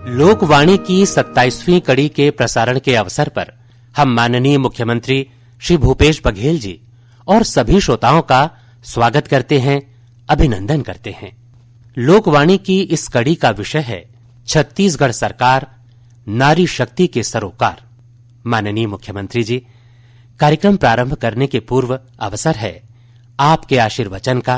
लोकवाणी की 27वीं कड़ी के प्रसारण के अवसर पर हम माननीय मुख्यमंत्री श्री भूपेश बघेल जी और सभी श्रोताओं का स्वागत करते हैं, अभिनंदन करते हैं। लोकवाणी की इस कड़ी का विषय है छत्तीसगढ़ सरकार नारी शक्ति के सरोकार। माननीय मुख्यमंत्री जी, कार्यक्रम प्रारंभ करने के पूर्व अवसर है आपके आशीर्वचन का,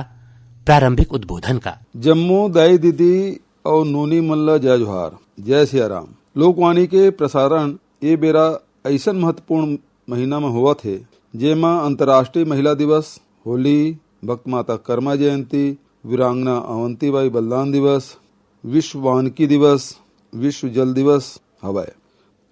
प्रारंभिक उद्बोधन का। जम्मू दाई दीदी और नूनी मल्ला जय जोहार, जय सिया राम। लोकवाणी के प्रसारण ये बेरा ऐसा महत्वपूर्ण महीना में हुआ थे जेमा अंतर्राष्ट्रीय महिला दिवस, होली, भक्त माता कर्मा जयंती, वीरांगना अवंतीबाई बलिदान दिवस, विश्व वानिकी दिवस, विश्व जल दिवस हवाए।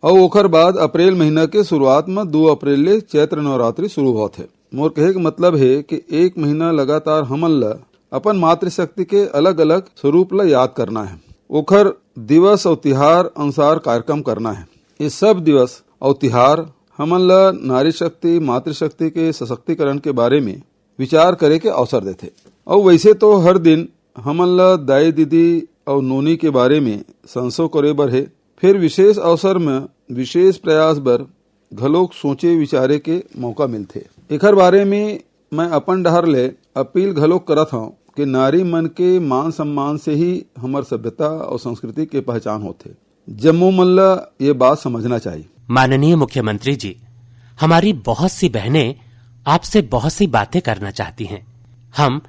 और ओखर बाद अप्रैल महीना के शुरुआत में 2 अप्रैल ले चैत्र नवरात्रि शुरू हुआ थे। मोर कहे के मतलब है कि एक महीना लगातार हमन ला अपन मातृशक्ति के अलग अलग स्वरूप ला याद करना है, ओखर दिवस और तिहार अनुसार कार्यक्रम करना है। ये सब दिवस और तिहार हमन ला नारी शक्ति, मातृशक्ति के सशक्तिकरण के बारे में विचार करे के अवसर देते। और वैसे तो हर दिन हमन ला दाई दीदी और नोनी के बारे में संसो करे बर है, फिर विशेष अवसर में विशेष प्रयास बर घलोक सोचे विचारे के मौका मिलते। एकर बारे में मैं अपन डहर ले अपील घलोक करत हूँ कि नारी मन के मान सम्मान से ही हमार सभ्यता और संस्कृति के पहचान होते। जम्मू मल्ला ये बात समझना चाहिए। माननीय मुख्यमंत्री जी, हमारी बहुत सी बहनें आपसे बहुत सी बातें करना चाहती हैं। हम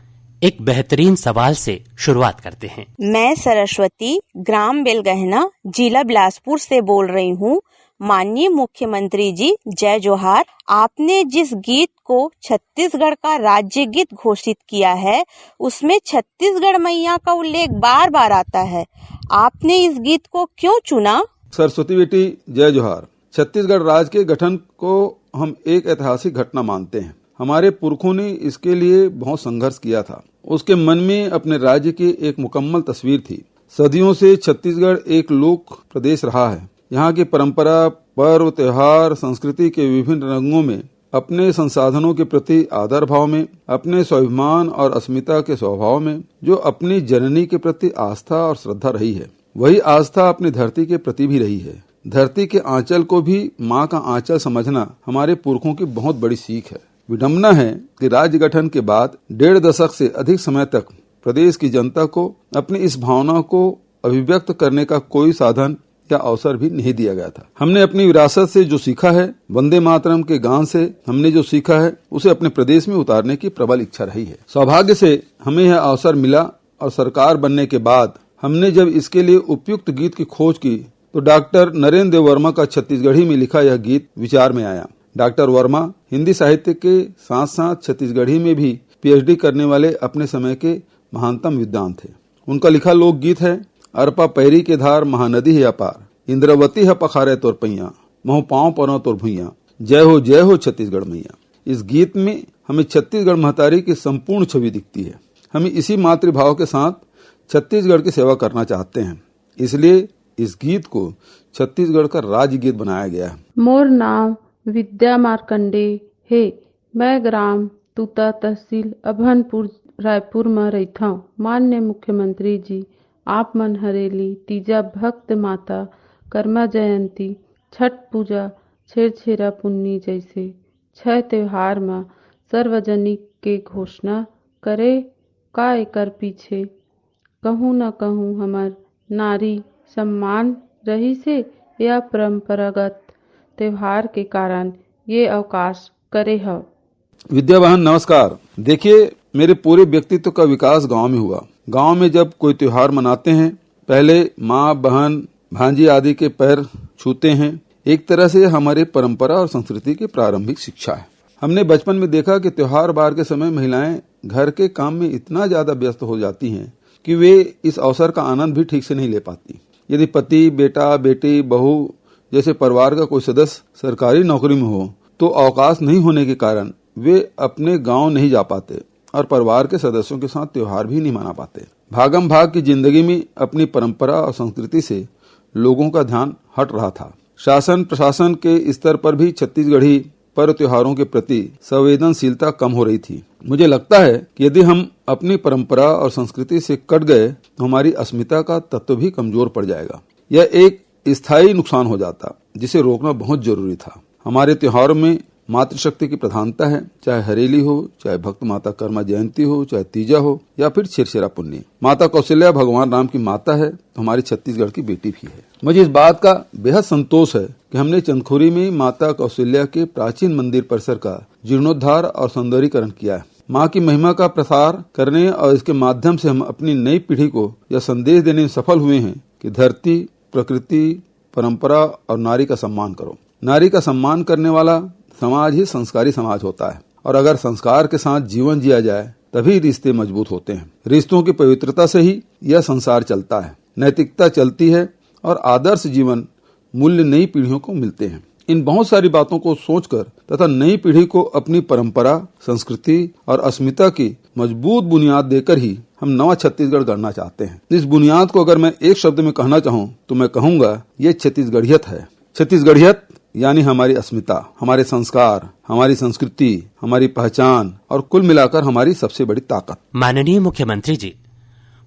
एक बेहतरीन सवाल से शुरुआत करते हैं। मैं सरस्वती, ग्राम बेलगहना, जिला बिलासपुर से बोल रही हूँ। माननीय मुख्यमंत्री जी, जय जोहार। आपने जिस गीत को छत्तीसगढ़ का राज्य गीत घोषित किया है, उसमें छत्तीसगढ़ मैया का उल्लेख बार बार आता है। आपने इस गीत को क्यों चुना? सरस्वती बेटी, जय जोहार। छत्तीसगढ़ राज्य के गठन को हम एक ऐतिहासिक घटना मानते हैं। हमारे पुरखों ने इसके लिए बहुत संघर्ष किया था। उसके मन में अपने राज्य की एक मुकम्मल तस्वीर थी। सदियों से छत्तीसगढ़ एक लोक प्रदेश रहा है। यहाँ की परंपरा, पर्व, त्योहार, संस्कृति के विभिन्न रंगों में, अपने संसाधनों के प्रति आदर भाव में, अपने स्वाभिमान और अस्मिता के स्वभाव में, जो अपनी जननी के प्रति आस्था और श्रद्धा रही है, वही आस्था अपनी धरती के प्रति भी रही है। धरती के आंचल को भी माँ का आंचल समझना हमारे पुरखों की बहुत बड़ी सीख है। विडम्बना है कि राज्य गठन के बाद 1.5 दशक से अधिक समय तक प्रदेश की जनता को अपनी इस भावना को अभिव्यक्त करने का कोई साधन या अवसर भी नहीं दिया गया था। हमने अपनी विरासत से जो सीखा है, वंदे मातरम के गान से हमने जो सीखा है, उसे अपने प्रदेश में उतारने की प्रबल इच्छा रही है। सौभाग्य से हमें यह अवसर मिला और सरकार बनने के बाद हमने जब इसके लिए उपयुक्त गीत की खोज की तो डॉक्टर नरेंद्र देव वर्मा का छत्तीसगढ़ी में लिखा यह गीत विचार में आया। डॉक्टर वर्मा हिंदी साहित्य के साथ साथ छत्तीसगढ़ी में भी पीएचडी करने वाले अपने समय के महानतम विद्वान थे। उनका लिखा लोकगीत है, अरपा पैरी के धार महानदी है अपार, इंद्रवती है पखारे तोर पैया, महु पाँव परो तोर भुइया, जय हो छत्तीसगढ़ मैया। इस गीत में हमें छत्तीसगढ़ महतारी की संपूर्ण छवि दिखती है। हम इसी मातृभाव के साथ छत्तीसगढ़ की सेवा करना चाहते हैं, इसलिए इस गीत को छत्तीसगढ़ का राज्य गीत बनाया गया है। मोर नाम विद्या मार्कंडे है। मैं ग्राम तुता, तहसील अभनपुर, रायपुर में रहता हूँ। माननीय मुख्यमंत्री जी, आप मन हरेली, तीजा भक्त माता कर्मा जयंती, छठ पूजा, छेरछेरा पुन्नी जैसे 6 त्योहार में सार्वजनिक के घोषणा करे का एकर पीछे कहूँ न कहूँ हमार नारी सम्मान रही से या परंपरागत त्योहार के कारण ये अवकाश करे है। विद्या बहन नमस्कार। देखिए, मेरे पूरे व्यक्तित्व का विकास गांव में हुआ। गांव में जब कोई त्योहार मनाते हैं, पहले माँ, बहन, भांजी आदि के पैर छूते हैं। एक तरह से हमारे परंपरा और संस्कृति की प्रारंभिक शिक्षा है। हमने बचपन में देखा कि त्योहार बार के समय महिलाएं घर के काम में इतना ज्यादा व्यस्त हो जाती हैं कि वे इस अवसर का आनंद भी ठीक से नहीं ले पाती। यदि पति, बेटा, बेटी, बहू जैसे परिवार का कोई सदस्य सरकारी नौकरी में हो तो अवकाश नहीं होने के कारण वे अपने गांव नहीं जा पाते और परिवार के सदस्यों के साथ त्योहार भी नहीं मना पाते। भागम भाग की जिंदगी में अपनी परंपरा और संस्कृति से लोगों का ध्यान हट रहा था। शासन प्रशासन के स्तर पर भी छत्तीसगढ़ी पर्व त्योहारों के प्रति संवेदनशीलता कम हो रही थी। मुझे लगता है कि यदि हम अपनी परंपरा और संस्कृति से कट गए तो हमारी अस्मिता का तत्व भी कमजोर पड़ जाएगा। यह एक स्थायी नुकसान हो जाता जिसे रोकना बहुत जरूरी था। हमारे त्योहारों में मातृशक्ति की प्रधानता है, चाहे हरेली हो, चाहे भक्त माता कर्मा जयंती हो, चाहे तीजा हो या फिर छिरछिरा पुन्नी। माता कौशल्या भगवान राम की माता है तो हमारी छत्तीसगढ़ की बेटी भी है। मुझे इस बात का बेहद संतोष है कि हमने चंदखुरी में माता कौशल्या के प्राचीन मंदिर परिसर का जीर्णोद्धार और सौंदर्यीकरण किया है। माँ की महिमा का प्रसार करने और इसके माध्यम से हम अपनी नई पीढ़ी को यह संदेश देने में सफल हुए हैं कि धरती, प्रकृति, परंपरा और नारी का सम्मान करो। नारी का सम्मान करने वाला समाज ही संस्कारी समाज होता है और अगर संस्कार के साथ जीवन जिया जाए तभी रिश्ते मजबूत होते हैं। रिश्तों की पवित्रता से ही यह संसार चलता है, नैतिकता चलती है और आदर्श जीवन मूल्य नई पीढ़ियों को मिलते हैं। इन बहुत सारी बातों को सोचकर तथा नई पीढ़ी को अपनी परंपरा, संस्कृति और अस्मिता की मजबूत बुनियाद देकर ही हम नवा छत्तीसगढ़ गढ़ना चाहते हैं। इस बुनियाद को अगर मैं एक शब्द में कहना चाहूँ तो मैं कहूँगा ये छत्तीसगढ़ियत है। छत्तीसगढ़ियत यानी हमारी अस्मिता, हमारे संस्कार, हमारी संस्कृति, हमारी पहचान और कुल मिलाकर हमारी सबसे बड़ी ताकत। माननीय मुख्यमंत्री जी,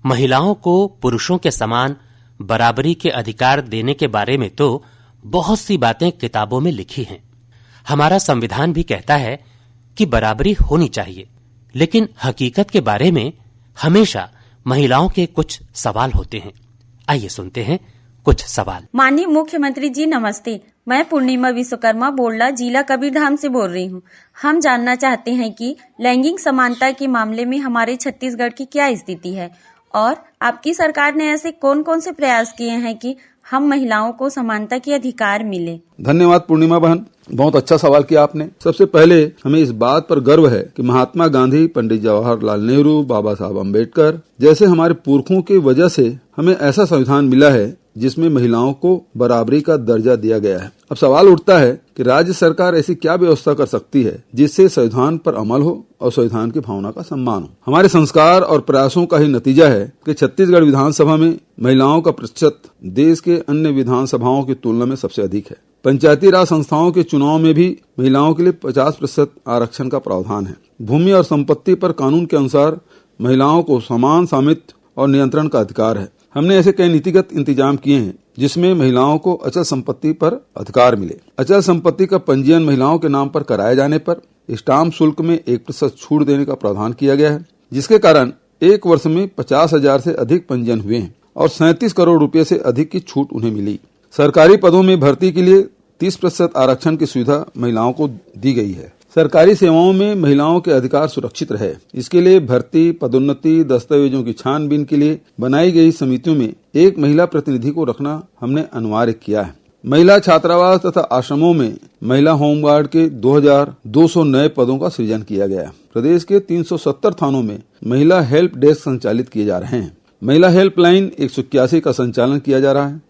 महिलाओं को पुरुषों के समान बराबरी के अधिकार देने के बारे में तो बहुत सी बातें किताबों में लिखी हैं। हमारा संविधान भी कहता है कि बराबरी होनी चाहिए, लेकिन हकीकत के बारे में हमेशा महिलाओं के कुछ सवाल होते हैं। आइए सुनते हैं कुछ सवाल। माननीय मुख्यमंत्री जी नमस्ते, मैं पूर्णिमा विश्वकर्मा बोडला जिला कबीरधाम से बोल रही हूँ। हम जानना चाहते हैं कि लैंगिक समानता के मामले में हमारे छत्तीसगढ़ की क्या स्थिति है और आपकी सरकार ने ऐसे कौन कौन से प्रयास किए हैं कि हम महिलाओं को समानता के अधिकार मिले। धन्यवाद पूर्णिमा बहन, बहुत अच्छा सवाल किया आपने। सबसे पहले हमें इस बात पर गर्व है कि महात्मा गांधी, पंडित जवाहरलाल नेहरू, बाबा साहब अम्बेडकर जैसे हमारे पुरखों की वजह से हमें ऐसा संविधान मिला है जिसमें महिलाओं को बराबरी का दर्जा दिया गया है। अब सवाल उठता है कि राज्य सरकार ऐसी क्या व्यवस्था कर सकती है जिससे संविधान पर अमल हो और संविधान की भावना का सम्मान हो। हमारे संस्कार और प्रयासों का ही नतीजा है कि छत्तीसगढ़ विधानसभा में महिलाओं का प्रतिशत देश के अन्य विधानसभाओं की तुलना में सबसे अधिक है। पंचायती राज संस्थाओं के चुनाव में भी महिलाओं के लिए 50% आरक्षण का प्रावधान है। भूमि और संपत्ति पर कानून के अनुसार महिलाओं को समान स्वामित्व और नियंत्रण का अधिकार है। हमने ऐसे कई नीतिगत इंतजाम किए हैं जिसमें महिलाओं को अचल संपत्ति पर अधिकार मिले। अचल संपत्ति का पंजीयन महिलाओं के नाम पर कराए जाने पर स्टाम्प शुल्क में 1% छूट देने का प्रावधान किया गया है, जिसके कारण एक वर्ष में 50,000 से अधिक पंजीयन हुए हैं और 37 करोड़ रुपए से अधिक की छूट उन्हें मिली। सरकारी पदों में भर्ती के लिए 30% आरक्षण की सुविधा महिलाओं को दी गई है। सरकारी सेवाओं में महिलाओं के अधिकार सुरक्षित रहे, इसके लिए भर्ती, पदोन्नति, दस्तावेजों की छानबीन के लिए बनाई गई समितियों में एक महिला प्रतिनिधि को रखना हमने अनिवार्य किया है। महिला छात्रावास तथा आश्रमों में महिला होमगार्ड के 2200 नए पदों का सृजन किया गया। प्रदेश के 370 थानों में महिला हेल्प डेस्क संचालित किए जा रहे हैं। महिला हेल्पलाइन 181 का संचालन किया जा रहा है।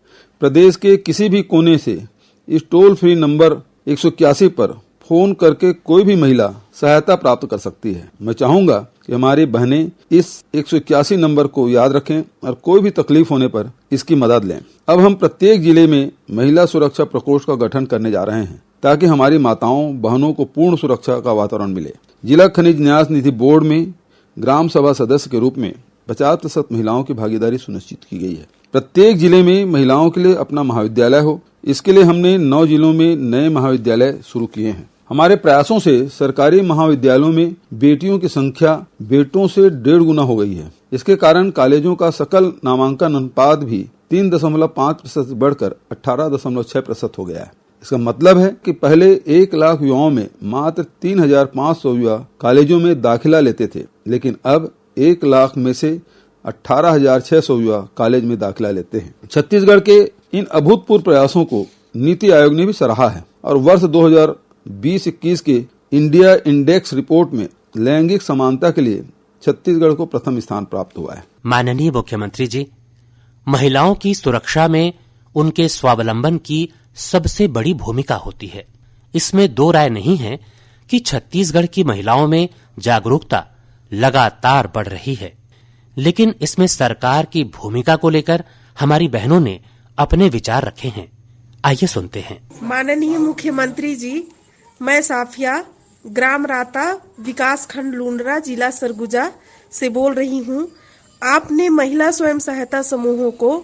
प्रदेश के किसी भी कोने से इस टोल फ्री नंबर 181 पर फोन करके कोई भी महिला सहायता प्राप्त कर सकती है। मैं चाहूंगा कि हमारी बहनें इस 181 नंबर को याद रखें और कोई भी तकलीफ होने पर इसकी मदद लें। अब हम प्रत्येक जिले में महिला सुरक्षा प्रकोष्ठ का गठन करने जा रहे हैं ताकि हमारी माताओं बहनों को पूर्ण सुरक्षा का वातावरण मिले। जिला खनिज न्यास निधि बोर्ड में ग्राम सभा सदस्य के रूप में 50% महिलाओं की भागीदारी सुनिश्चित की गई है। प्रत्येक जिले में महिलाओं के लिए अपना महाविद्यालय हो, इसके लिए हमने 9 जिलों में नए महाविद्यालय शुरू किए हैं। हमारे प्रयासों से सरकारी महाविद्यालयों में बेटियों की संख्या बेटों से 1.5 गुना हो गई है। इसके कारण कॉलेजों का सकल नामांकन अनुपात भी 3.5% बढ़कर 18.6% हो गया है। इसका मतलब है कि पहले 1 लाख युवाओं में मात्र 3,500 युवा कॉलेजों में दाखिला लेते थे, लेकिन अब 1 लाख में से 18,600 युवा कॉलेज में दाखिला लेते हैं। छत्तीसगढ़ के इन अभूतपूर्व प्रयासों को नीति आयोग ने भी सराहा है और वर्ष 2020-21 के इंडिया इंडेक्स रिपोर्ट में लैंगिक समानता के लिए छत्तीसगढ़ को प्रथम स्थान प्राप्त हुआ है। माननीय मुख्यमंत्री जी, महिलाओं की सुरक्षा में उनके स्वावलंबन की सबसे बड़ी भूमिका होती है। इसमें दो राय नहीं है कि छत्तीसगढ़ की महिलाओं में जागरूकता लगातार बढ़ रही है, लेकिन इसमें सरकार की भूमिका को लेकर हमारी बहनों ने अपने विचार रखे हैं। आइए सुनते हैं। माननीय मुख्यमंत्री जी, मैं साफिया ग्राम राता विकास खंड लुंडरा जिला सरगुजा से बोल रही हूँ। आपने महिला स्वयं सहायता समूहों को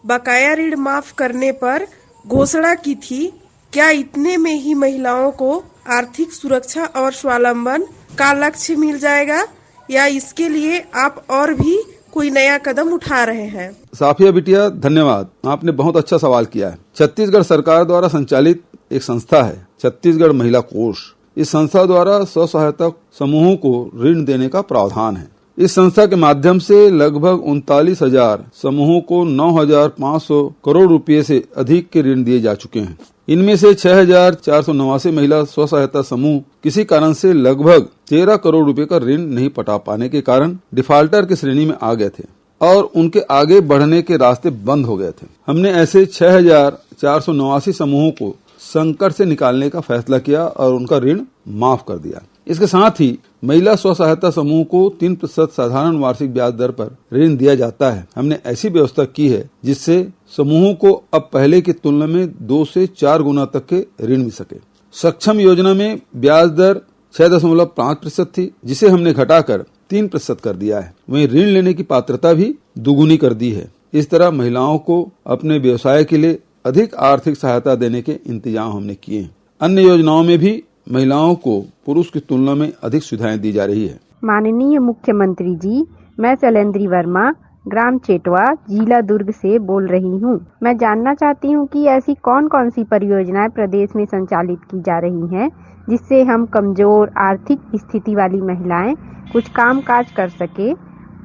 बकाया ऋण माफ करने पर घोषणा की थी। क्या इतने में ही महिलाओं को आर्थिक सुरक्षा और स्वावलंबन का लक्ष्य मिल जाएगा या इसके लिए आप और भी कोई नया कदम उठा रहे हैं? साफिया बिटिया, धन्यवाद। आपने बहुत अच्छा सवाल किया है। छत्तीसगढ़ सरकार द्वारा संचालित एक संस्था है छत्तीसगढ़ महिला कोष। इस संस्था द्वारा स्व सहायता समूहों को ऋण देने का प्रावधान है। इस संस्था के माध्यम से लगभग 39,000 समूहों को 9,500 करोड़ रुपए से अधिक के ऋण दिए जा चुके हैं। इनमें से 6,489 महिला स्व सहायता समूह किसी कारण से लगभग 13 करोड़ रुपए का ऋण नहीं पटा पाने के कारण डिफाल्टर की श्रेणी में आ गए थे और उनके आगे बढ़ने के रास्ते बंद हो गए थे। हमने ऐसे 6,489 समूहों को संकट से निकालने का फैसला किया और उनका ऋण माफ कर दिया। इसके साथ ही महिला स्व सहायता समूह को 3% साधारण वार्षिक ब्याज दर पर ऋण दिया जाता है। हमने ऐसी व्यवस्था की है जिससे समूहों को अब पहले की तुलना में 2 से 4 गुना तक के ऋण मिल सके। सक्षम योजना में ब्याज दर 6.5% थी, जिसे हमने घटाकर 3% कर दिया है। वहीं ऋण लेने की पात्रता भी दुगुनी कर दी है। इस तरह महिलाओं को अपने व्यवसाय के लिए अधिक आर्थिक सहायता देने के इंतजाम हमने किए हैं। अन्य योजनाओं में भी महिलाओं को पुरुष की तुलना में अधिक सुविधाएं दी जा रही है। माननीय मुख्यमंत्री जी, मैं शैलेंद्री वर्मा ग्राम चेटवा जिला दुर्ग से बोल रही हूँ। मैं जानना चाहती हूँ कि ऐसी कौन कौन सी परियोजनाएं प्रदेश में संचालित की जा रही हैं जिससे हम कमजोर आर्थिक स्थिति वाली महिलाएं कुछ काम काज कर सके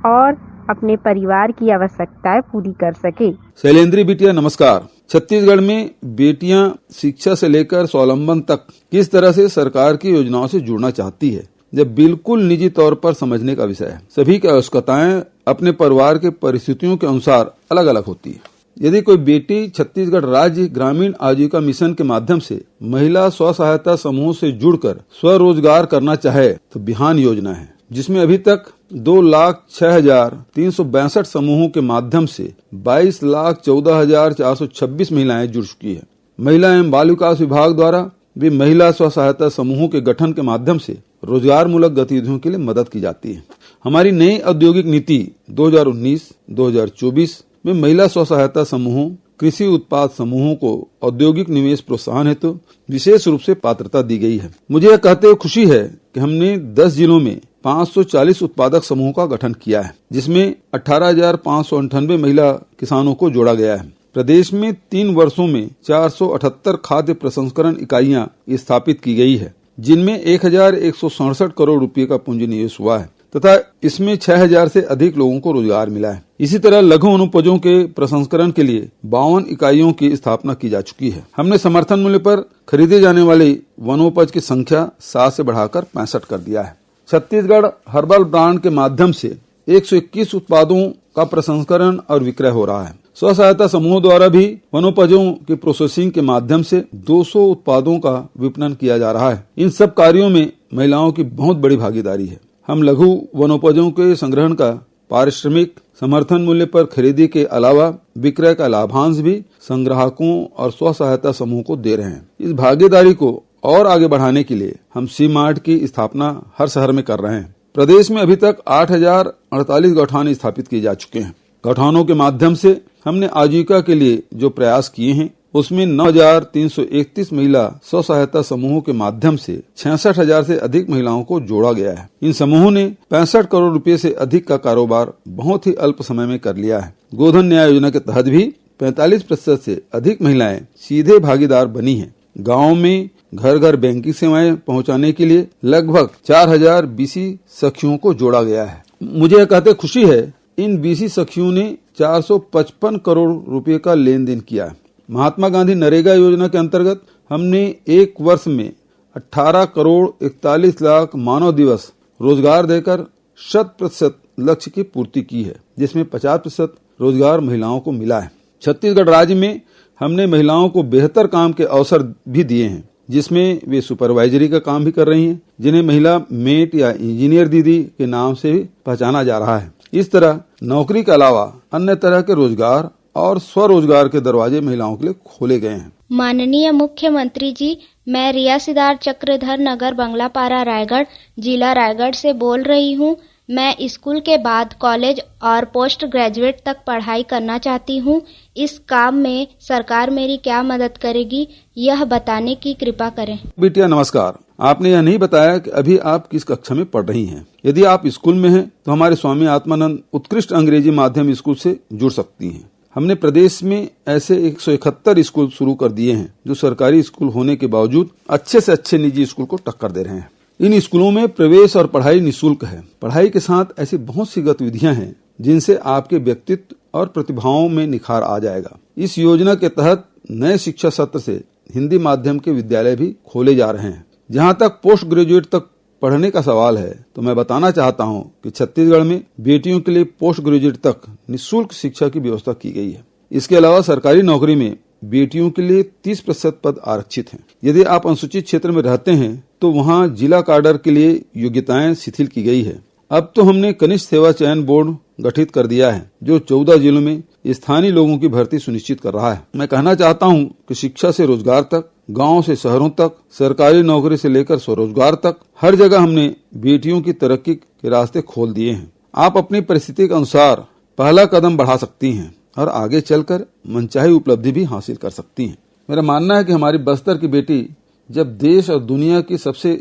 और अपने परिवार की आवश्यकताएं पूरी कर सके। शैलेंद्री बिटिया, नमस्कार। छत्तीसगढ़ में बेटियां शिक्षा से लेकर स्वावलंबन तक किस तरह से सरकार की योजनाओं से जुड़ना चाहती है, जब बिल्कुल निजी तौर पर समझने का विषय है। सभी की आवश्यकताएं अपने परिवार के परिस्थितियों के अनुसार अलग अलग होती है। यदि कोई बेटी छत्तीसगढ़ राज्य ग्रामीण आजीविका मिशन के माध्यम से महिला स्व सहायता समूह से जुड़कर स्वरोजगार करना चाहे तो बिहान योजना है, जिसमें अभी तक 2,06,362 समूहों के माध्यम से 22,14,426 महिलाएं जुड़ चुकी है। महिला एवं बाल विकास विभाग द्वारा भी महिला स्व सहायता समूहों के गठन के माध्यम से रोजगार मूलक गतिविधियों के लिए मदद की जाती है। हमारी नई औद्योगिक नीति 2019-2024 में महिला स्व सहायता समूहों, कृषि उत्पाद समूहों को औद्योगिक निवेश प्रोत्साहन हेतु विशेष रूप से पात्रता दी गई है। मुझे यह कहते हुए खुशी है कि हमने 10 जिलों में 540 उत्पादक समूहों का गठन किया है, जिसमें 18,598 महिला किसानों को जोड़ा गया है। प्रदेश में 3 वर्षों में 478 खाद्य प्रसंस्करण इकाइयां स्थापित की गई है, जिनमें 1,167 करोड़ रुपए का पूंजी निवेश हुआ है तथा इसमें 6,000 से अधिक लोगों को रोजगार मिला है। इसी तरह लघु अनुपजों के प्रसंस्करण के लिए 52 इकाइयों की स्थापना की जा चुकी है। हमने समर्थन मूल्य पर खरीदे जाने वाले वनोपज की संख्या 7 से बढ़ाकर 65 कर दिया है। छत्तीसगढ़ हर्बल ब्रांड के माध्यम से 121 उत्पादों का प्रसंस्करण और विक्रय हो रहा है। स्व सहायता समूहों द्वारा भी वनोपजों की प्रोसेसिंग के माध्यम से 200 उत्पादों का विपणन किया जा रहा है। इन सब कार्यों में महिलाओं की बहुत बड़ी भागीदारी है। हम लघु वनोपजों के संग्रहण का पारिश्रमिक समर्थन मूल्य पर खरीदी के अलावा विक्रय का लाभांश भी संग्राहकों और स्व सहायता समूह को दे रहे हैं। इस भागीदारी को और आगे बढ़ाने के लिए हम सी मार्ट की स्थापना हर शहर में कर रहे हैं। प्रदेश में अभी तक 8,048 गौठान स्थापित किए जा चुके हैं। गौठानों के माध्यम से हमने आजीविका के लिए जो प्रयास किए हैं, उसमें 9,331 महिला स्व सहायता समूहों के माध्यम से 66,000 से अधिक महिलाओं को जोड़ा गया है। इन समूहों ने 65 करोड़ रुपए से अधिक का कारोबार बहुत ही अल्प समय में कर लिया है। गोधन न्याय योजना के तहत भी 45% से अधिक महिलाएं सीधे भागीदार बनी हैं। गाँव में घर घर बैंकिंग सेवाएं पहुंचाने के लिए लगभग 4,000 बीसी सखियों को जोड़ा गया है। मुझे यह कहते खुशी है, इन बीसी सखियों ने 455 करोड़ रुपए का लेन देन किया है। महात्मा गांधी नरेगा योजना के अंतर्गत हमने एक वर्ष में 18 करोड़ 41 लाख मानव दिवस रोजगार देकर 100% लक्ष्य की पूर्ति की है, जिसमें 50% रोजगार महिलाओं को मिला है। छत्तीसगढ़ राज्य में हमने महिलाओं को बेहतर काम के अवसर भी दिए हैं, जिसमें वे सुपरवाइजरी का काम भी कर रही हैं, जिन्हें महिला मेट या इंजीनियर दीदी के नाम से पहचाना जा रहा है। इस तरह नौकरी के अलावा अन्य तरह के रोजगार और स्वरोजगार के दरवाजे महिलाओं के लिए खोले गए हैं। माननीय मुख्यमंत्री जी, मैं रिया सिद्धार्थ चक्रधर नगर बंगलापारा रायगढ़ जिला रायगढ़ से बोल रही हूँ। मैं स्कूल के बाद कॉलेज और पोस्ट ग्रेजुएट तक पढ़ाई करना चाहती हूँ। इस काम में सरकार मेरी क्या मदद करेगी, यह बताने की कृपा करें। बिटिया नमस्कार। आपने यह नहीं बताया कि अभी आप किस कक्षा में पढ़ रही हैं। यदि आप स्कूल में हैं तो हमारे स्वामी आत्मानंद उत्कृष्ट अंग्रेजी माध्यम स्कूल से जुड़ सकती हैं। हमने प्रदेश में ऐसे 171 स्कूल शुरू कर दिए हैं जो सरकारी स्कूल होने के बावजूद अच्छे से अच्छे निजी स्कूल को टक्कर दे रहे हैं। इन स्कूलों में प्रवेश और पढ़ाई निःशुल्क है। पढ़ाई के साथ ऐसी बहुत सी गतिविधियां हैं जिनसे आपके व्यक्तित्व और प्रतिभाओं में निखार आ जाएगा। इस योजना के तहत नए शिक्षा सत्र से हिंदी माध्यम के विद्यालय भी खोले जा रहे हैं। जहां तक पोस्ट ग्रेजुएट तक पढ़ने का सवाल है तो मैं बताना चाहता हूं कि छत्तीसगढ़ में बेटियों के लिए पोस्ट ग्रेजुएट तक निःशुल्क शिक्षा की व्यवस्था की गई है। इसके अलावा सरकारी नौकरी में बेटियों के लिए 30% पद आरक्षित हैं। यदि आप अनुसूचित क्षेत्र में रहते हैं तो वहां जिला काडर के लिए योग्यताएं शिथिल की गई है। अब तो हमने कनिष्ठ सेवा चयन बोर्ड गठित कर दिया है जो 14 जिलों में स्थानीय लोगों की भर्ती सुनिश्चित कर रहा है। मैं कहना चाहता हूं कि शिक्षा से रोजगार तक, गांव से शहरों तक, सरकारी नौकरी से लेकर स्वरोजगार तक हर जगह हमने बेटियों की तरक्की के रास्ते खोल दिए हैं। आप अपनी परिस्थिति के अनुसार पहला कदम बढ़ा सकती हैं और आगे चलकर मनचाही उपलब्धि भी हासिल कर सकती हैं। मेरा मानना है कि हमारी बस्तर की बेटी जब देश और दुनिया की सबसे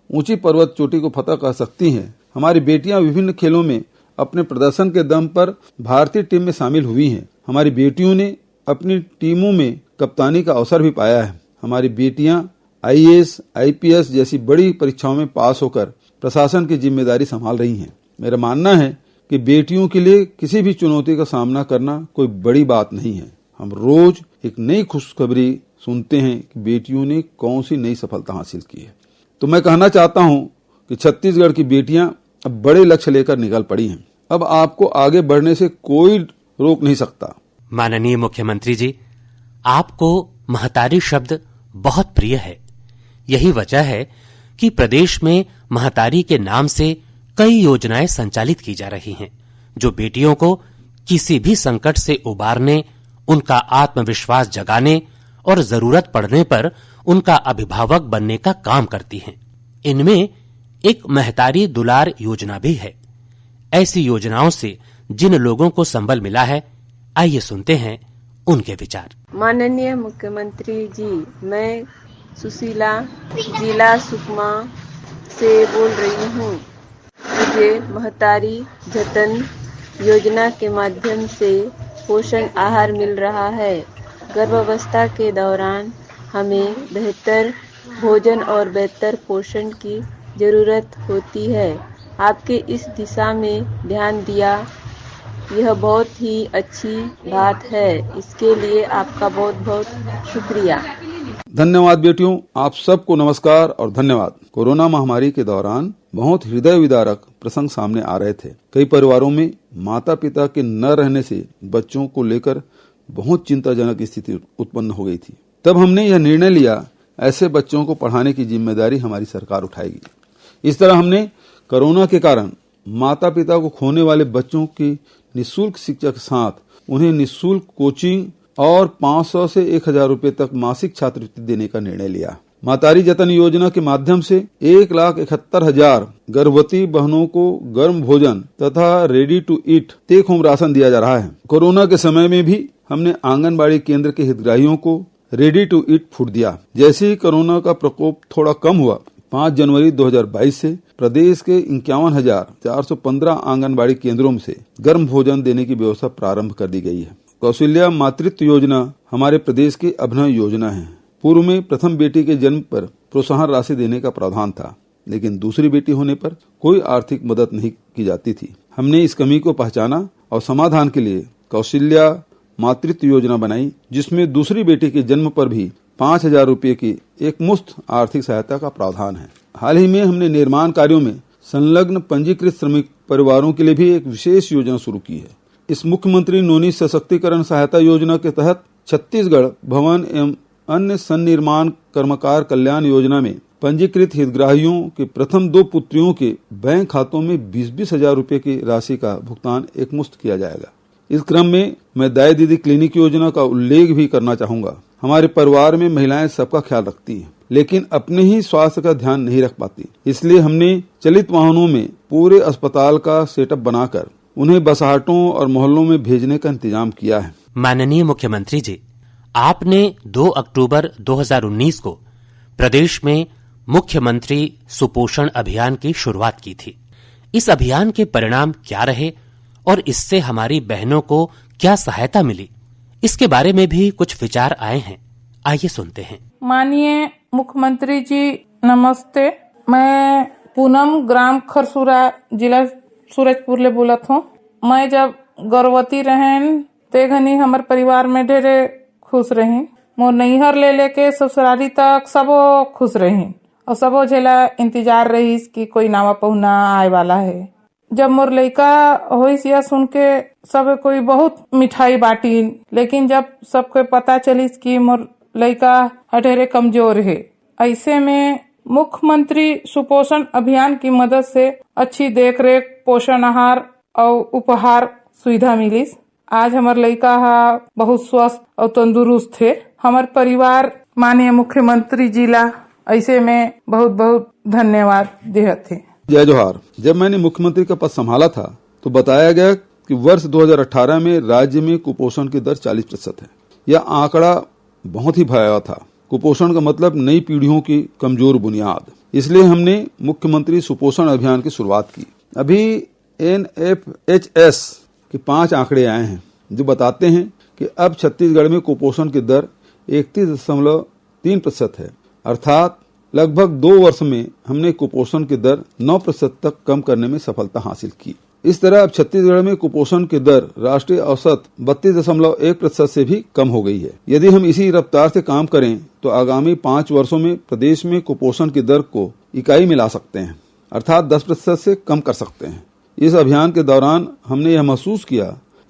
ऊंची पर्वत चोटी को फतह कर सकती हैं। हमारी बेटियां विभिन्न खेलों में अपने प्रदर्शन के दम पर भारतीय टीम में शामिल हुई हैं। हमारी बेटियों ने अपनी टीमों में कप्तानी का अवसर भी पाया है। हमारी बेटियां IAS, IPS जैसी बड़ी परीक्षाओं में पास होकर प्रशासन की जिम्मेदारी संभाल रही हैं। मेरा मानना है कि बेटियों के लिए किसी भी चुनौती का सामना करना कोई बड़ी बात नहीं है। हम रोज एक नई खुशखबरी सुनते हैं कि बेटियों ने कौन सी नई सफलता हासिल की है। तो मैं कहना चाहता हूं कि छत्तीसगढ़ की बेटियां अब बड़े लक्ष्य लेकर निकल पड़ी हैं। अब आपको आगे बढ़ने से कोई रोक नहीं सकता। माननीय मुख्यमंत्री जी, आपको महतारी शब्द बहुत प्रिय है। यही वजह है कि प्रदेश में महतारी के नाम से कई योजनाएं संचालित की जा रही हैं जो बेटियों को किसी भी संकट से उबारने, उनका आत्मविश्वास जगाने और जरूरत पड़ने पर उनका अभिभावक बनने का काम करती हैं। इनमें एक महतारी दुलार योजना भी है। ऐसी योजनाओं से जिन लोगों को संबल मिला है, आइए सुनते हैं उनके विचार। माननीय मुख्यमंत्री जी, मैं सुशीला जिला सुकमा से बोल रही हूँ। मुझे महतारी जतन योजना के माध्यम से पोषण आहार मिल रहा है। गर्भावस्था के दौरान हमें बेहतर भोजन और बेहतर पोषण की जरूरत होती है। आपके इस दिशा में ध्यान दिया, यह बहुत ही अच्छी बात है। इसके लिए आपका बहुत बहुत शुक्रिया। धन्यवाद बेटियों, आप सबको नमस्कार और धन्यवाद। कोरोना महामारी के दौरान बहुत हृदय विदारक प्रसंग सामने आ रहे थे। कई परिवारों में माता पिता के न रहने से बच्चों को लेकर बहुत चिंताजनक स्थिति उत्पन्न हो गई थी। तब हमने यह निर्णय लिया, ऐसे बच्चों को पढ़ाने की जिम्मेदारी हमारी सरकार उठाएगी। इस तरह हमने कोरोना के कारण माता पिता को खोने वाले बच्चों की निःशुल्क शिक्षा के साथ उन्हें निःशुल्क कोचिंग और 500 से 1000 रुपए तक मासिक छात्रवृत्ति देने का निर्णय लिया। महतारी जतन योजना के माध्यम से 1,71,000 गर्भवती बहनों को गर्म भोजन तथा ready to eat take home ration दिया जा रहा है। कोरोना के समय में भी हमने आंगनबाड़ी केंद्र के हितग्राहियों को रेडी टू ईट फूड दिया। जैसे ही कोरोना का प्रकोप थोड़ा कम हुआ, 5 जनवरी 2022 से प्रदेश के 51,415 आंगनबाड़ी केंद्रों से गर्म भोजन देने की व्यवस्था प्रारंभ कर दी गई है। कौशल्या मातृत्व योजना हमारे प्रदेश की अभिनव योजना है। पूर्व में प्रथम बेटी के जन्म पर प्रोत्साहन राशि देने का प्रावधान था, लेकिन दूसरी बेटी होने पर कोई आर्थिक मदद नहीं की जाती थी। हमने इस कमी को पहचाना और समाधान के लिए कौशल्या मातृत्व योजना बनाई, जिसमें दूसरी बेटी के जन्म पर भी 5,000 रुपए की एक मुफ्त आर्थिक सहायता का प्रावधान है। हाल ही में हमने निर्माण कार्यों में संलग्न पंजीकृत श्रमिक परिवारों के लिए भी एक विशेष योजना शुरू की है। इस मुख्यमंत्री नवोन्मेष सशक्तिकरण सहायता योजना के तहत छत्तीसगढ़ भवन एवं अन्य सन्निर्माण कर्मकार कल्याण योजना में पंजीकृत हितग्राहियों के प्रथम 2 पुत्रियों के बैंक खातों में 20,000 रुपए की राशि का भुगतान एकमुश्त किया जाएगा। इस क्रम में मैं दाई दीदी क्लिनिक योजना का उल्लेख भी करना चाहूंगा। हमारे परिवार में महिलाएं सबका ख्याल रखती हैं। लेकिन अपने ही स्वास्थ्य का ध्यान नहीं रख पाती। इसलिए हमने चलित वाहनों में पूरे अस्पताल का सेटअप बनाकर उन्हें बसाहटों और मोहल्लों में भेजने का इंतजाम किया है। माननीय मुख्यमंत्री जी, आपने 2 अक्टूबर 2019 को प्रदेश में मुख्यमंत्री सुपोषण अभियान की शुरुआत की थी। इस अभियान के परिणाम क्या रहे और इससे हमारी बहनों को क्या सहायता मिली, इसके बारे में भी कुछ विचार आए हैं। आइए सुनते हैं। माननीय मुख्यमंत्री जी नमस्ते। मैं पूनम ग्राम खरसुरा जिला सूरजपुर ले बोलत हूँ। मैं जब गर्भवती रहन ते घनी हमार परिवार में ढेरे खुश रही। मोर नैहर ले लेके ससुराली तक सबो खुश रही और सबो झेला इंतजार रही कि कोई नवा पहुना आए वाला है। जब मोर लड़का होइस यह सुन के सब कोई बहुत मिठाई बांटी, लेकिन जब सबको पता चलिस कि मोर लड़का ढेरे कमजोर है, ऐसे में मुख्यमंत्री सुपोषण अभियान की मदद से अच्छी देखरेख, पोषण आहार और उपहार सुविधा मिलिस। आज हमार लड़का बहुत स्वस्थ और तंदुरुस्त है। हमार परिवार माननीय मुख्यमंत्री जी ला ऐसे में बहुत बहुत धन्यवाद देते हैं। जय जोहार। जब मैंने मुख्यमंत्री का पद संभाला था तो बताया गया कि वर्ष 2018 में राज्य में कुपोषण की दर 40% है। यह आंकड़ा बहुत ही भयावह था। कुपोषण का मतलब नई पीढ़ियों की कमजोर बुनियाद। इसलिए हमने मुख्यमंत्री सुपोषण अभियान की शुरुआत की। अभी NFHS के 5 आंकड़े आए हैं जो बताते हैं कि अब छत्तीसगढ़ में कुपोषण की दर 31.3% है। अर्थात लगभग 2 वर्ष में हमने कुपोषण की दर 9% तक कम करने में सफलता हासिल की। इस तरह अब छत्तीसगढ़ में कुपोषण की दर राष्ट्रीय औसत 32.1% से भी कम हो गई है। यदि हम इसी रफ्तार से काम करें तो आगामी 5 वर्षों में प्रदेश में कुपोषण की दर को इकाई में ला सकते हैं, अर्थात 10% से कम कर सकते हैं। इस अभियान के दौरान हमने यह महसूस किया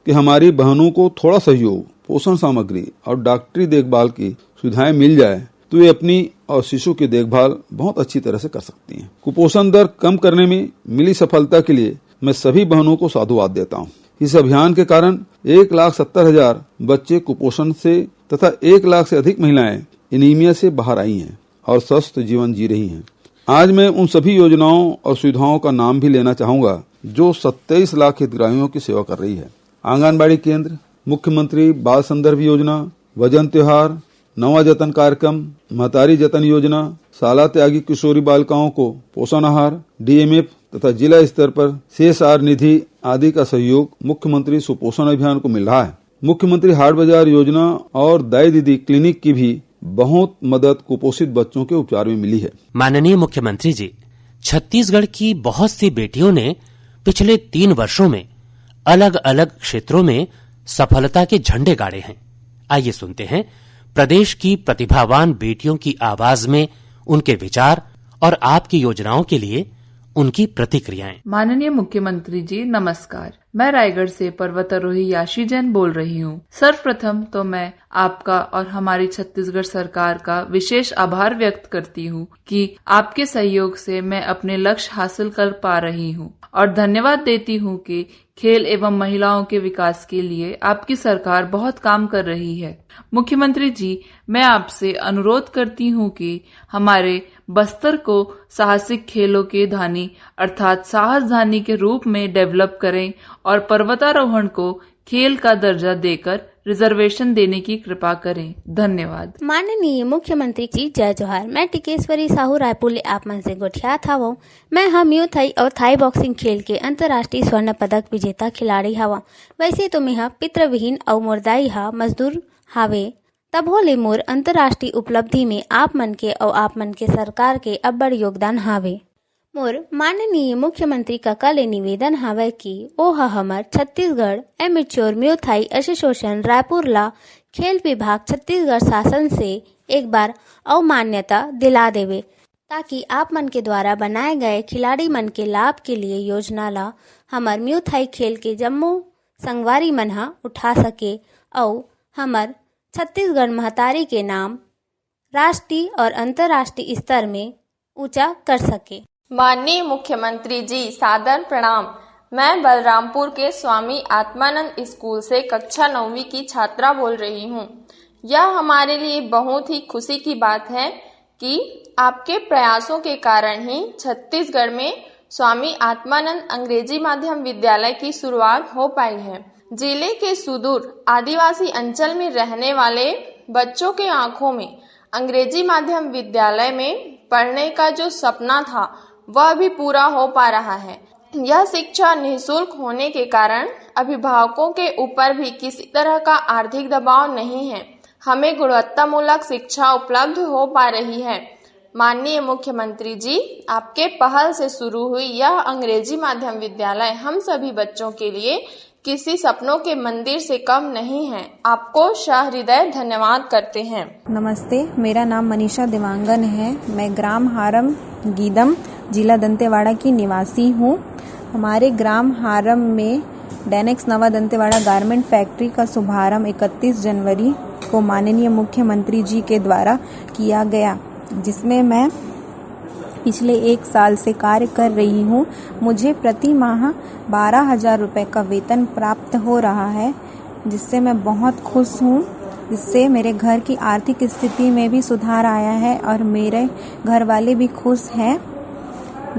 कि हमारी बहनों को थोड़ा सहयोग, पोषण सामग्री और डॉक्टरी देखभाल की सुविधाएं मिल जाए तो वे अपनी और शिशु की देखभाल बहुत अच्छी तरह से कर सकती हैं। कुपोषण दर कम करने में मिली सफलता के लिए मैं सभी बहनों को साधुवाद देता हूं। इस अभियान के कारण 1,70,000 बच्चे कुपोषण से तथा 1 लाख से अधिक महिलाएं एनीमिया से बाहर आई हैं और स्वस्थ जीवन जी रही हैं। आज मैं उन सभी योजनाओं और सुविधाओं का नाम भी लेना चाहूंगा जो 27 लाख हितग्राहियों की सेवा कर रही है। आंगनबाड़ी केंद्र, मुख्यमंत्री बाल संदर्भ योजना, वजन त्योहार, नवा जतन कार्यक्रम, महतारी जतन योजना, शाला त्यागी किशोरी बालिकाओं को पोषण आहार, DMF तथा जिला स्तर पर CSR निधि आदि का सहयोग मुख्यमंत्री सुपोषण अभियान को मिल रहा है। मुख्यमंत्री हाट बाजार योजना और दाई दीदी क्लिनिक की भी बहुत मदद कुपोषित बच्चों के उपचार में मिली है। माननीय मुख्यमंत्री जी, छत्तीसगढ़ की बहुत सी बेटियों ने पिछले 3 वर्षों में अलग अलग क्षेत्रों में सफलता के झंडे गाड़े हैं। आइए सुनते हैं प्रदेश की प्रतिभावान बेटियों की आवाज में उनके विचार और आपकी योजनाओं के लिए उनकी प्रतिक्रियाएं। माननीय मुख्यमंत्री जी नमस्कार। मैं रायगढ़ से पर्वतारोही याशी जैन बोल रही हूँ। सर्वप्रथम तो मैं आपका और हमारी छत्तीसगढ़ सरकार का विशेष आभार व्यक्त करती हूँ कि आपके सहयोग से मैं अपने लक्ष्य हासिल कर पा रही हूँ और धन्यवाद देती हूँ कि खेल एवं महिलाओं के विकास के लिए आपकी सरकार बहुत काम कर रही है। मुख्यमंत्री जी, मैं आपसे अनुरोध करती हूँ कि हमारे बस्तर को साहसिक खेलों के धानी अर्थात साहस धानी के रूप में डेवलप करें और पर्वतारोहण को खेल का दर्जा देकर रिजर्वेशन देने की कृपा करें। धन्यवाद। माननीय मुख्यमंत्री जी जय जोहार। मैं टिकेश्वरी साहू रायपुर ले आप मन से गोठियात हवो। मैं हम यू थाई और थाई बॉक्सिंग खेल के अंतर्राष्ट्रीय स्वर्ण पदक विजेता खिलाड़ी हवा। वैसे तो मैं पितृ विहीन और मोरदाई मजदूर हावे, तब हो ले मोर अंतर्राष्ट्रीय उपलब्धि में आप मन के और आप मन के सरकार के अब्बड़ योगदान हावे। मोर माननीय मुख्यमंत्री का कल निवेदन हावे कि वो हमर Chhattisgarh amateur Muay Thai association Raipur ला खेल विभाग छत्तीसगढ़ शासन से एक बार और मान्यता दिला देवे, ताकि आप मन के द्वारा बनाए गए खिलाड़ी मन के लाभ के लिए योजना ला हमर म्यूथाई खेल के जम्मो संगवारी मन उठा सके और हमर छत्तीसगढ़ महतारी के नाम राष्ट्रीय और अंतर्राष्ट्रीय स्तर में ऊंचा कर सके। माननीय मुख्यमंत्री जी सादर प्रणाम। मैं बलरामपुर के स्वामी आत्मानंद स्कूल से कक्षा 9वीं की छात्रा बोल रही हूँ। यह हमारे लिए बहुत ही खुशी की बात है कि आपके प्रयासों के कारण ही छत्तीसगढ़ में स्वामी आत्मानंद अंग्रेजी माध्यम विद्यालय की शुरुआत हो पाई है। जिले के सुदूर आदिवासी अंचल में रहने वाले बच्चों के आंखों में अंग्रेजी माध्यम विद्यालय में पढ़ने का जो सपना था वह भी पूरा हो पा रहा है। यह शिक्षा निःशुल्क होने के कारण अभिभावकों के ऊपर भी किसी तरह का आर्थिक दबाव नहीं है। हमें गुणवत्तामूलक शिक्षा उपलब्ध हो पा रही है। माननीय मुख्यमंत्री जी, आपके पहल से शुरू हुई यह अंग्रेजी माध्यम विद्यालय हम सभी बच्चों के लिए किसी सपनों के मंदिर से कम नहीं है। आपको सहृदय धन्यवाद करते हैं। नमस्ते, मेरा नाम मनीषा देवांगन है। मैं ग्राम हारम गीदम जिला दंतेवाड़ा की निवासी हूँ। हमारे ग्राम हारम में डेनेक्स नवा दंतेवाड़ा गारमेंट फैक्ट्री का शुभारंभ 31 जनवरी को माननीय मुख्यमंत्री जी के द्वारा किया गया, जिसमें मैं पिछले 1 साल से कार्य कर रही हूँ। मुझे प्रति माह 12,000 रुपये का वेतन प्राप्त हो रहा है, जिससे मैं बहुत खुश हूँ। जिससे मेरे घर की आर्थिक स्थिति में भी सुधार आया है और मेरे घर वाले भी खुश हैं।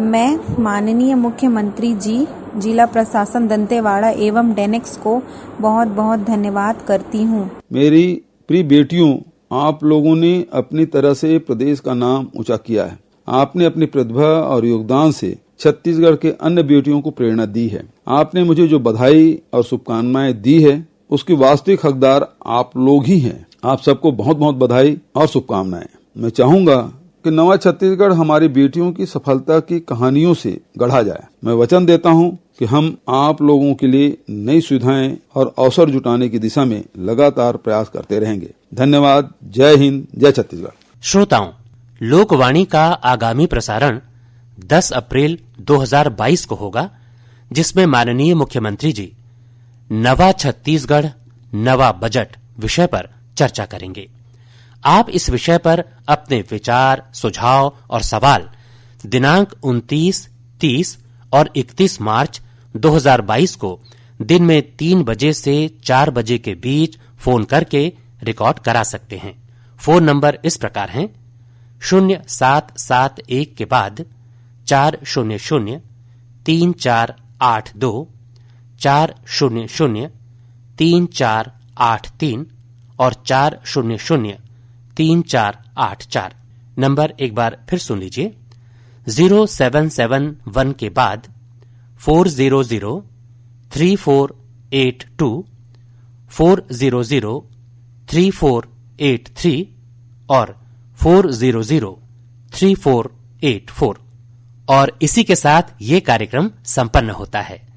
मैं माननीय मुख्यमंत्री जी, जिला प्रशासन दंतेवाड़ा एवं डेनेक्स को बहुत बहुत धन्यवाद करती हूँ। मेरी प्रिय बेटियों, आप लोगों ने अपनी तरह से प्रदेश का नाम ऊंचा किया है। आपने अपनी प्रतिभा और योगदान से छत्तीसगढ़ के अन्य बेटियों को प्रेरणा दी है। आपने मुझे जो बधाई और शुभकामनाएं दी है, उसकी वास्तविक हकदार आप लोग ही हैं। आप सबको बहुत बहुत बधाई और शुभकामनाएं। मैं चाहूंगा कि नवा छत्तीसगढ़ हमारी बेटियों की सफलता की कहानियों से गढ़ा जाए। मैं वचन देता हूं कि हम आप लोगों के लिए नई सुविधाएं और अवसर जुटाने की दिशा में लगातार प्रयास करते रहेंगे। धन्यवाद। जय हिंद, जय छत्तीसगढ़। श्रोताओं, लोकवाणी का आगामी प्रसारण 10 अप्रैल 2022 को होगा, जिसमें माननीय मुख्यमंत्री जी नवा छत्तीसगढ़ नवा बजट विषय पर चर्चा करेंगे। आप इस विषय पर अपने विचार, सुझाव और सवाल दिनांक 29, 30 और 31 मार्च 2022 को दिन में 3 बजे से 4 बजे के बीच फोन करके रिकॉर्ड करा सकते हैं। फोन नंबर इस प्रकार हैं: 0771 के बाद 400 3482, 400 3483 और 400 3484। नंबर एक बार फिर सुन लीजिए: 0771 के बाद 400 3482, 400 3483 और 400 3484। और इसी के साथ ये कार्यक्रम संपन्न होता है।